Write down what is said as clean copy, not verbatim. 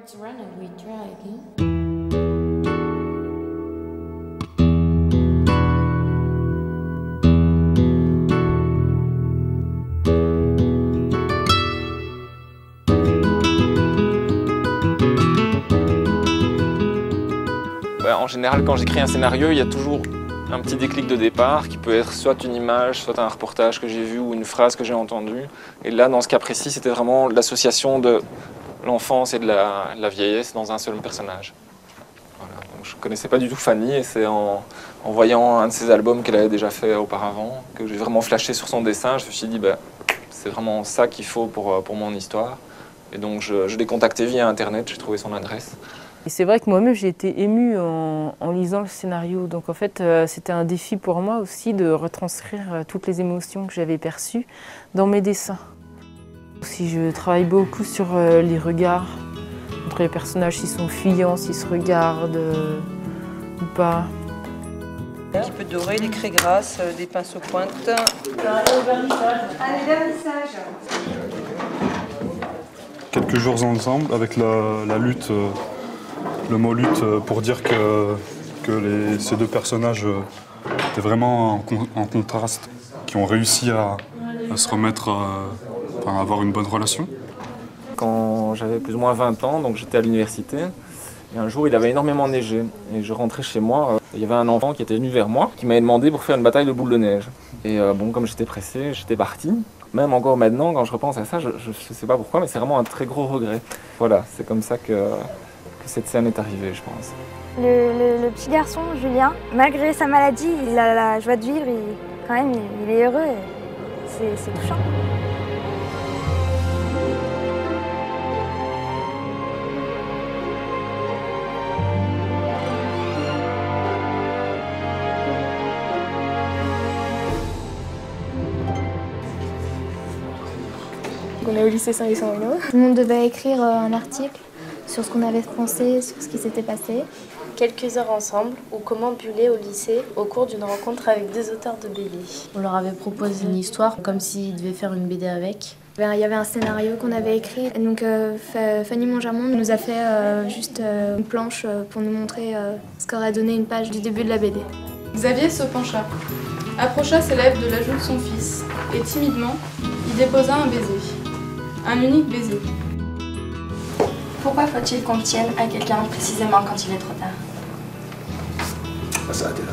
What's wrong with dragging? En général, quand j'écris un scénario, il y a toujours un petit déclic de départ qui peut être soit une image, soit un reportage que j'ai vu ou une phrase que j'ai entendue. Et là, dans ce cas précis, c'était vraiment l'association de l'enfance et de la vieillesse dans un seul personnage. Voilà. Donc, je ne connaissais pas du tout Fanny et c'est en voyant un de ses albums qu'elle avait déjà fait auparavant que j'ai vraiment flashé sur son dessin. Je me suis dit, c'est vraiment ça qu'il faut pour mon histoire. Et donc je l'ai contacté via Internet, j'ai trouvé son adresse. Et c'est vrai que moi-même j'ai été émue en lisant le scénario. Donc en fait c'était un défi pour moi aussi de retranscrire toutes les émotions que j'avais perçues dans mes dessins. Aussi je travaille beaucoup sur les regards entre les personnages, s'ils sont fuyants, s'ils se regardent ou pas. Un petit peu doré, des craies grasses, des pinceaux pointes. Allez, vernissage. Quelques jours ensemble avec la lutte. Le mot lutte pour dire que ces deux personnages étaient vraiment en contraste, qui ont réussi à se remettre, à avoir une bonne relation. Quand j'avais plus ou moins 20 ans, donc j'étais à l'université, et un jour il avait énormément neigé, et je rentrais chez moi, il y avait un enfant qui était venu vers moi, qui m'avait demandé pour faire une bataille de boules de neige. Et comme j'étais pressé, j'étais parti. Même encore maintenant, quand je repense à ça, je ne sais pas pourquoi, mais c'est vraiment un très gros regret. Voilà, c'est comme ça que cette scène est arrivée, je pense. Le petit garçon, Julien, malgré sa maladie, il a la joie de vivre, il est heureux, c'est touchant. On est au lycée Saint-Luc-Saint-Bruno. Tout le monde devait écrire un article sur ce qu'on avait pensé, sur ce qui s'était passé. Quelques heures ensemble, ou comment buller au lycée au cours d'une rencontre avec deux auteurs de BD. On leur avait proposé une histoire, comme s'ils devaient faire une BD avec. Il y avait un scénario qu'on avait écrit, donc Fanny Mongermont nous a fait juste une planche pour nous montrer ce qu'aurait donné une page du début de la BD. Xavier se pencha, approcha ses lèvres de la joue de son fils, et timidement, y déposa un baiser. Un unique baiser. Pourquoi faut-il qu'on tienne à quelqu'un précisément quand il est trop tard? Ça a été là.